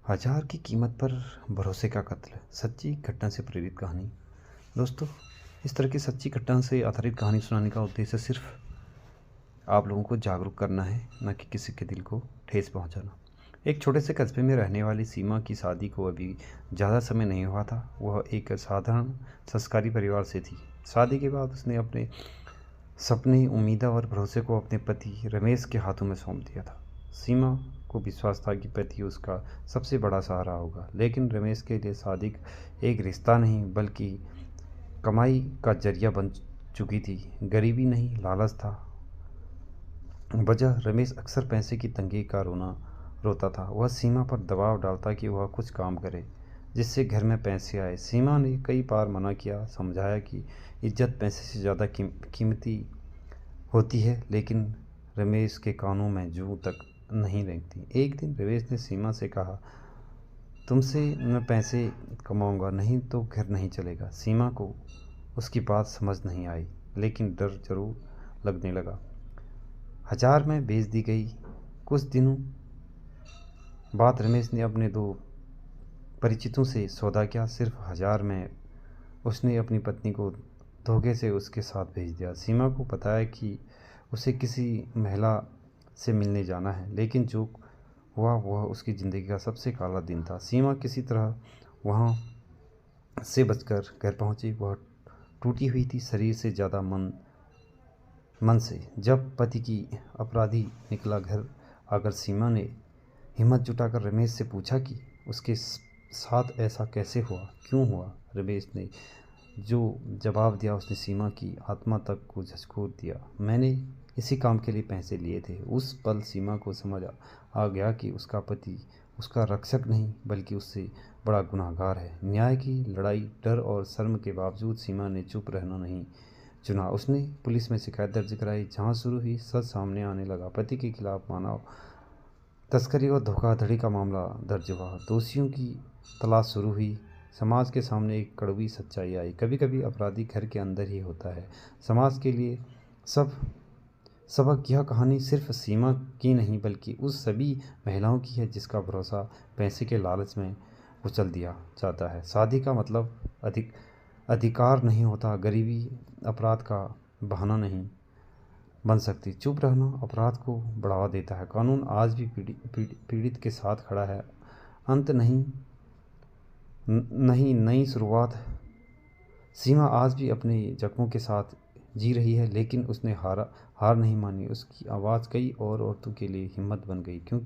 हजार की कीमत पर भरोसे का कत्ल, सच्ची घटना से प्रेरित कहानी। दोस्तों, इस तरह की सच्ची घटना से आधारित कहानी सुनाने का उद्देश्य सिर्फ आप लोगों को जागरूक करना है, न कि किसी के दिल को ठेस पहुंचाना। एक छोटे से कस्बे में रहने वाली सीमा की शादी को अभी ज़्यादा समय नहीं हुआ था। वह एक साधारण संस्कारी परिवार से थी। शादी के बाद उसने अपने सपने, उम्मीदें और भरोसे को अपने पति रमेश के हाथों में सौंप दिया था। सीमा को विश्वास था कि पति उसका सबसे बड़ा सहारा होगा, लेकिन रमेश के लिए शादी एक रिश्ता नहीं बल्कि कमाई का जरिया बन चुकी थी। गरीबी नहीं, लालच था वजह। रमेश अक्सर पैसे की तंगी का रोता था। वह सीमा पर दबाव डालता कि वह कुछ काम करे जिससे घर में पैसे आए। सीमा ने कई बार मना किया, समझाया कि इज्जत पैसे से ज़्यादा कीमती होती है, लेकिन रमेश के कानों में जूं तक नहीं रेंगती। एक दिन रमेश ने सीमा से कहा, तुमसे मैं पैसे कमाऊंगा, नहीं तो घर नहीं चलेगा। सीमा को उसकी बात समझ नहीं आई, लेकिन डर जरूर लगने लगा। हजार में बेच दी गई। कुछ दिनों बाद रमेश ने अपने दो परिचितों से सौदा किया। सिर्फ हजार में उसने अपनी पत्नी को धोखे से उसके साथ भेज दिया। सीमा को बताया कि उसे किसी महिला से मिलने जाना है, लेकिन जो हुआ वह उसकी ज़िंदगी का सबसे काला दिन था। सीमा किसी तरह वहाँ से बचकर घर पहुँची। वह टूटी हुई थी, शरीर से ज़्यादा मन से। जब पति की अपराधी निकला घर आकर, सीमा ने हिम्मत जुटाकर रमेश से पूछा कि उसके साथ ऐसा कैसे हुआ, क्यों हुआ। रमेश ने जो जवाब दिया, उसने सीमा की आत्मा तक को झकझोर दिया। मैंने इसी काम के लिए पैसे लिए थे। उस पल सीमा को समझ आ गया कि उसका पति उसका रक्षक नहीं बल्कि उससे बड़ा गुनहगार है। न्याय की लड़ाई, डर और शर्म के बावजूद सीमा ने चुप रहना नहीं चुना। उसने पुलिस में शिकायत दर्ज कराई। जांच शुरू हुई, सच सामने आने लगा। पति के खिलाफ मानव तस्करी और धोखाधड़ी का मामला दर्ज हुआ। दोषियों की तलाश शुरू हुई। समाज के सामने एक कड़वी सच्चाई आई। कभी कभी अपराधी घर के अंदर ही होता है। समाज के लिए सबक। यह कहानी सिर्फ सीमा की नहीं बल्कि उस सभी महिलाओं की है जिसका भरोसा पैसे के लालच में कुचल दिया जाता है। शादी का मतलब अधिकार नहीं होता। गरीबी अपराध का बहाना नहीं बन सकती। चुप रहना अपराध को बढ़ावा देता है। कानून आज भी पीड़ित के साथ खड़ा है। अंत नहीं, नई शुरुआत। सीमा आज भी अपने जख्मों के साथ जी रही है, लेकिन उसने हार नहीं मानी। उसकी आवाज़ कई और औरतों के लिए हिम्मत बन गई, क्योंकि